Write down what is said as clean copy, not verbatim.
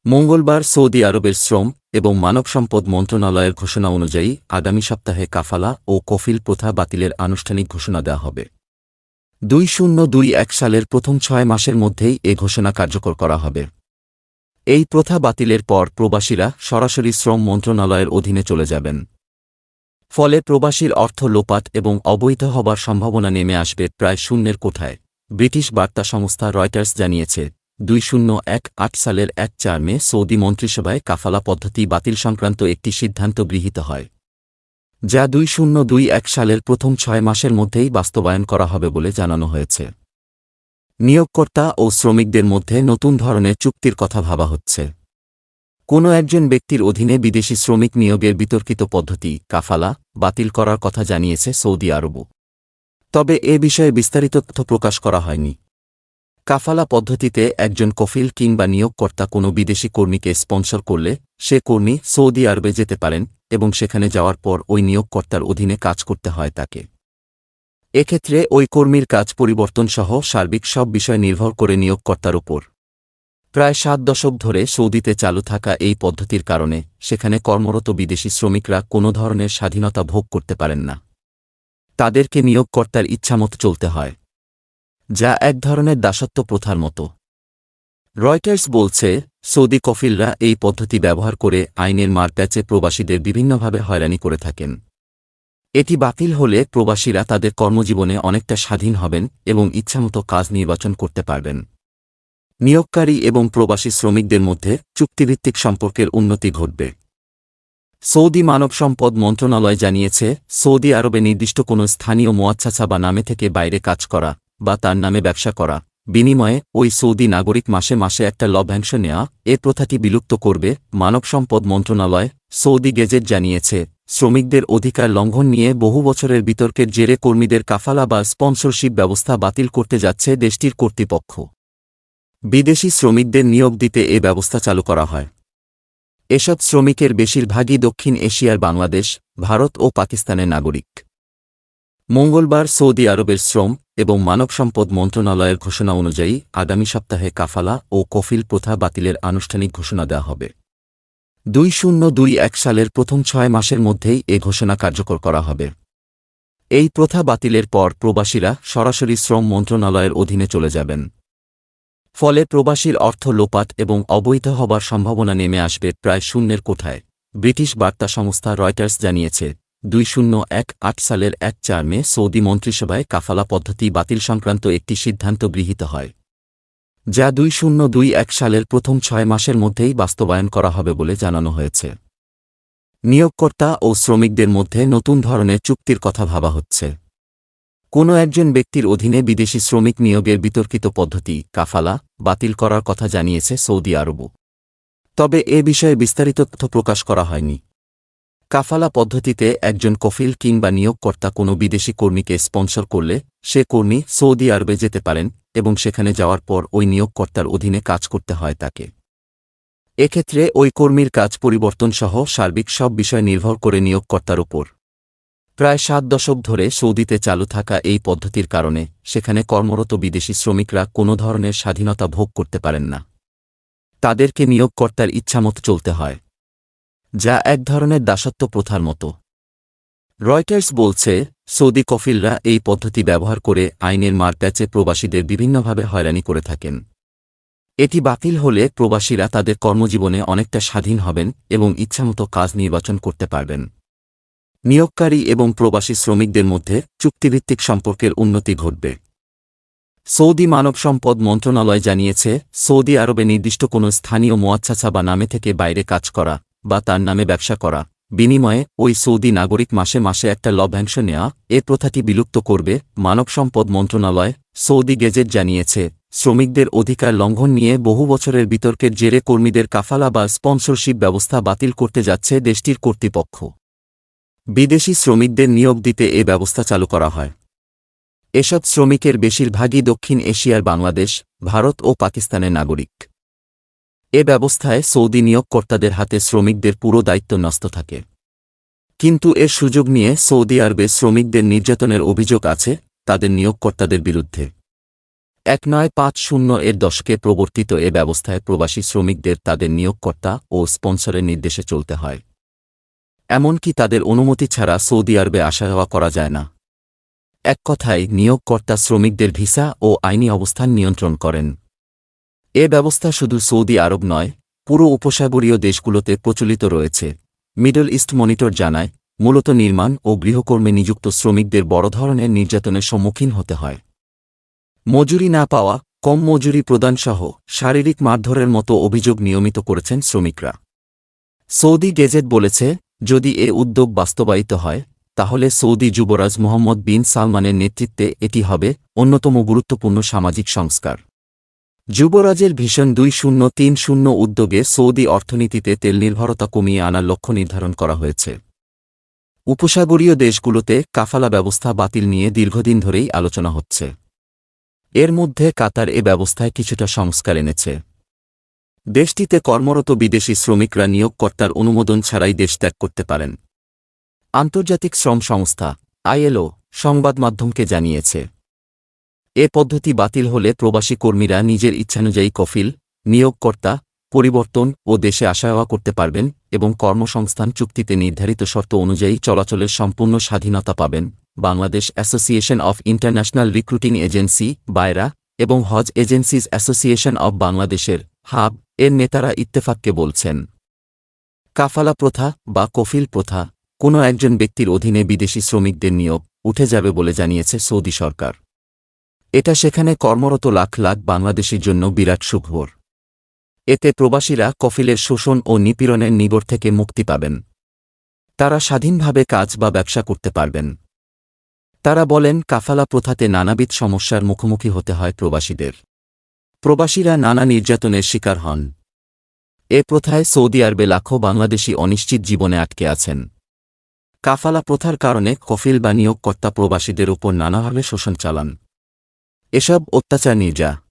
মঙ্গলবার সৌদি আরবের শ্রম এবং মানব সম্পদ মন্ত্রণালয়ের ঘোষণা অনুযায়ী আগামী সপ্তাহে কাফালা ও কফিল প্রথা বাতিলের আনুষ্ঠানিক ঘোষণা দেওয়া হবে। 2021 সালের প্রথম 6 মাসের মধ্যেই এ ঘোষণা কার্যকর করা হবে। এই প্রথা বাতিলের পর প্রবাসীরা সরাসরি শ্রম মন্ত্রণালয়ের অধীনে চলে যাবেন। ফলে প্রবাসীর অর্থ লোপাট এবং অবৈধ হবার সম্ভাবনা নেমে আসবে প্রায় শূন্যের কোঠায়। ব্রিটিশ বার্তা সংস্থা রয়টার্স জানিয়েছে, 2018 সালের 1 মে সৌদি মন্ত্রিসভায় কাফালা পদ্ধতি বাতিল সংক্রান্ত একটি সিদ্ধান্ত গৃহীত হয়, যা 2021 সালের প্রথম 6 মাসের মধ্যেই বাস্তবায়ন করা হবে বলে জানানো হয়েছে। নিয়োগকর্তা ও শ্রমিকদের মধ্যে নতুন ধরনের চুক্তির কথা ভাবা হচ্ছে। কোনো একজন ব্যক্তির অধীনে বিদেশি শ্রমিক নিয়োগের বিতর্কিত পদ্ধতি কাফালা বাতিল করার কথা জানিয়েছে সৌদি আরব। তবে এ বিষয়ে বিস্তারিত তথ্য প্রকাশ করা হয়নি। কাফালা পদ্ধতিতে একজন কফিল কিংবা নিয়োগকর্তা কোনো বিদেশি কর্মীকে স্পন্সর করলে সে কর্মী সৌদি আরবে যেতে পারেন এবং সেখানে যাওয়ার পর ওই নিয়োগকর্তার অধীনে কাজ করতে হয় তাকে। এক্ষেত্রে ওই কর্মীর কাজ পরিবর্তনসহ সার্বিক সব বিষয় নির্ভর করে নিয়োগকর্তার উপর। প্রায় 7 দশক ধরে সৌদিতে চালু থাকা এই পদ্ধতির কারণে সেখানে কর্মরত বিদেশি শ্রমিকরা কোনো ধরনের স্বাধীনতা ভোগ করতে পারেন না। তাদেরকে নিয়োগকর্তার ইচ্ছামতো চলতে হয়, যা এক ধরনের দাসত্ব প্রথার মতো। রয়টার্স বলছে, সৌদি কফিলরা এই পদ্ধতি ব্যবহার করে আইনের মারপ্যাচে প্রবাসীদের বিভিন্নভাবে হয়রানি করে থাকেন। এটি বাতিল হলে প্রবাসীরা তাদের কর্মজীবনে অনেকটা স্বাধীন হবেন এবং ইচ্ছামতো কাজ নির্বাচন করতে পারবেন। নিয়োগকারী এবং প্রবাসী শ্রমিকদের মধ্যে চুক্তিভিত্তিক সম্পর্কের উন্নতি ঘটবে। সৌদি মানব সম্পদ মন্ত্রণালয় জানিয়েছে, সৌদি আরবে নির্দিষ্ট কোনো স্থানীয় মুয়াচ্ছাছা বা নামে থেকে বাইরে কাজ করা বা তার নামে ব্যবসা করা বিনিময়ে ওই সৌদি নাগরিক মাসে মাসে একটা লভ্যাংশ নেওয়া এ প্রথাটি বিলুপ্ত করবে। মানব সম্পদ মন্ত্রণালয় সৌদি গেজেট জানিয়েছে, শ্রমিকদের অধিকার লঙ্ঘন নিয়ে বহু বছরের বিতর্কের জেরে কর্মীদের কাফালা বা স্পন্সরশিপ ব্যবস্থা বাতিল করতে যাচ্ছে দেশটির কর্তৃপক্ষ। বিদেশি শ্রমিকদের নিয়োগ দিতে এ ব্যবস্থা চালু করা হয়। এসব শ্রমিকের বেশিরভাগই দক্ষিণ এশিয়ার বাংলাদেশ, ভারত ও পাকিস্তানের নাগরিক। মঙ্গলবার সৌদি আরবের শ্রম এবং মানব সম্পদ মন্ত্রণালয়ের ঘোষণা অনুযায়ী আগামী সপ্তাহে কাফালা ও কফিল প্রথা বাতিলের আনুষ্ঠানিক ঘোষণা দেওয়া হবে। 2021 সালের প্রথম 6 মাসের মধ্যেই এ ঘোষণা কার্যকর করা হবে। এই প্রথা বাতিলের পর প্রবাসীরা সরাসরি শ্রম মন্ত্রণালয়ের অধীনে চলে যাবেন। ফলে প্রবাসীর অর্থ লোপাট এবং অবৈধ হবার সম্ভাবনা নেমে আসবে প্রায় শূন্যের কোঠায়। ব্রিটিশ বার্তা সংস্থা রয়টার্স জানিয়েছে, 2018 সালের 1 মে সৌদি মন্ত্রিসভায় কাফালা পদ্ধতি বাতিল সংক্রান্ত একটি সিদ্ধান্ত গৃহীত হয়, যা 2021 সালের প্রথম 6 মাসের মধ্যেই বাস্তবায়ন করা হবে বলে জানানো হয়েছে। নিয়োগকর্তা ও শ্রমিকদের মধ্যে নতুন ধরনের চুক্তির কথা ভাবা হচ্ছে। কোনো একজন ব্যক্তির অধীনে বিদেশি শ্রমিক নিয়োগের বিতর্কিত পদ্ধতি কাফালা বাতিল করার কথা জানিয়েছে সৌদি আরব। তবে এ বিষয়ে বিস্তারিত তথ্য প্রকাশ করা হয়নি। কাফালা পদ্ধতিতে একজন কফিল কিংবা নিয়োগকর্তা কোনো বিদেশি কর্মীকে স্পন্সর করলে সে কর্মী সৌদি আরবে যেতে পারেন এবং সেখানে যাওয়ার পর ওই নিয়োগকর্তার অধীনে কাজ করতে হয় তাকে। এক্ষেত্রে ওই কর্মীর কাজ পরিবর্তনসহ সার্বিক সব বিষয় নির্ভর করে নিয়োগকর্তার উপর। প্রায় 7 দশক ধরে সৌদিতে চালু থাকা এই পদ্ধতির কারণে সেখানে কর্মরত বিদেশি শ্রমিকরা কোনো ধরনের স্বাধীনতা ভোগ করতে পারেন না। তাদেরকে নিয়োগকর্তার ইচ্ছামতো চলতে হয়, যা এক ধরনের দাসত্ব প্রথার মতো। রয়টার্স বলছে, সৌদি কফিলরা এই পদ্ধতি ব্যবহার করে আইনের মারপ্যাচে প্রবাসীদের বিভিন্নভাবে হয়রানি করে থাকেন। এটি বাতিল হলে প্রবাসীরা তাদের কর্মজীবনে অনেকটা স্বাধীন হবেন এবং ইচ্ছামতো কাজ নির্বাচন করতে পারবেন। নিয়োগকারী এবং প্রবাসী শ্রমিকদের মধ্যে চুক্তিভিত্তিক সম্পর্কের উন্নতি ঘটবে। সৌদি মানব সম্পদ মন্ত্রণালয় জানিয়েছে, সৌদি আরবে নির্দিষ্ট কোনো স্থানীয় মুয়াচ্ছাছা বা নামে থেকে বাইরে কাজ করা বা তার নামে ব্যবসা করা বিনিময়ে ওই সৌদি নাগরিক মাসে মাসে একটা লভ্যাংশ নেওয়া এ প্রথাটি বিলুপ্ত করবে। মানব সম্পদ মন্ত্রণালয় সৌদি গেজেট জানিয়েছে, শ্রমিকদের অধিকার লঙ্ঘন নিয়ে বহু বছরের বিতর্কের জেরে কর্মীদের কাফালা বা স্পন্সরশিপ ব্যবস্থা বাতিল করতে যাচ্ছে দেশটির কর্তৃপক্ষ। বিদেশি শ্রমিকদের নিয়োগ দিতে এ ব্যবস্থা চালু করা হয়। এসব শ্রমিকের বেশিরভাগই দক্ষিণ এশিয়ার বাংলাদেশ, ভারত ও পাকিস্তানের নাগরিক। এ ব্যবস্থায় সৌদি নিয়োগকর্তাদের হাতে শ্রমিকদের পুরো দায়িত্ব ন্যস্ত থাকে। কিন্তু এর সুযোগ নিয়ে সৌদি আরবে শ্রমিকদের নির্যাতনের অভিযোগ আছে তাদের নিয়োগকর্তাদের বিরুদ্ধে। 1950 এর দশকে প্রবর্তিত এ ব্যবস্থায় প্রবাসী শ্রমিকদের তাদের নিয়োগকর্তা ও স্পন্সরের নির্দেশে চলতে হয়। এমনকি তাদের অনুমতি ছাড়া সৌদি আরবে আসা যাওয়া করা যায় না। এক কথায় নিয়োগকর্তা শ্রমিকদের ভিসা ও আইনি অবস্থান নিয়ন্ত্রণ করেন। এ ব্যবস্থা শুধু সৌদি আরব নয়, পুরো উপসাগরীয় দেশগুলোতে প্রচলিত রয়েছে। মিডল ইস্ট মনিটর জানায়, মূলত নির্মাণ ও গৃহকর্মে নিযুক্ত শ্রমিকদের বড় ধরনের নির্যাতনের সম্মুখীন হতে হয়। মজুরি না পাওয়া, কম মজুরি প্রদানসহ শারীরিক মারধরের মতো অভিযোগ নিয়মিত করেছেন শ্রমিকরা। সৌদি গেজেট বলেছে, যদি এ উদ্যোগ বাস্তবায়িত হয়, তাহলে সৌদি যুবরাজ মোহাম্মদ বিন সালমানের নেতৃত্বে এটি হবে অন্যতম গুরুত্বপূর্ণ সামাজিক সংস্কার। যুবরাজের ভিশন 2030 উদ্যোগে সৌদি অর্থনীতিতে তেল নির্ভরতা কমিয়ে আনার লক্ষ্য নির্ধারণ করা হয়েছে। উপসাগরীয় দেশগুলোতে কাফালা ব্যবস্থা বাতিল নিয়ে দীর্ঘদিন ধরেই আলোচনা হচ্ছে। এর মধ্যে কাতার এ ব্যবস্থায় কিছুটা সংস্কার এনেছে। দেশটিতে কর্মরত বিদেশি শ্রমিকরা নিয়োগকর্তার অনুমোদন ছাড়াই দেশ ত্যাগ করতে পারেন। আন্তর্জাতিক শ্রম সংস্থা ILO সংবাদ মাধ্যমকে জানিয়েছে, এ পদ্ধতি বাতিল হলে প্রবাসী কর্মীরা নিজের ইচ্ছানুযায়ী কফিল, নিয়োগকর্তা, পরিবর্তন ও দেশে আসা যাওয়া করতে পারবেন এবং কর্মসংস্থান চুক্তিতে নির্ধারিত শর্ত অনুযায়ী চলাচলের সম্পূর্ণ স্বাধীনতা পাবেন। Bangladesh association of international recruiting agency BAIRA এবং হজ এজেন্সিজ অ্যাসোসিয়েশন অব বাংলাদেশের হাব এর নেতারা ইত্তেফাককে বলছেন, কাফালা প্রথা বা কফিল প্রথা কোনো একজন ব্যক্তির অধীনে বিদেশি শ্রমিকদের নিয়োগ উঠে যাবে বলে জানিয়েছে সৌদি সরকার। এটা সেখানে কর্মরত লাখ লাখ বাংলাদেশির জন্য বিরাট সুখবর। এতে প্রবাসীরা কফিলের শোষণ ও নিপীড়নের নিগড় থেকে মুক্তি পাবেন। তারা স্বাধীনভাবে কাজ বা ব্যবসা করতে পারবেন। তারা বলেন, কাফালা প্রথাতে নানাবিধ সমস্যার মুখোমুখি হতে হয় প্রবাসীদের। প্রবাসীরা নানা নির্যাতনের শিকার হন। এ প্রথায় সৌদি আরবে লাখো বাংলাদেশি অনিশ্চিত জীবনে আটকে আছেন। কাফালা প্রথার কারণে কফিল বা নিয়োগকর্তা প্রবাসীদের উপর নানাভাবে শোষণ চালান। এসব অত্যাচার নির্যাতন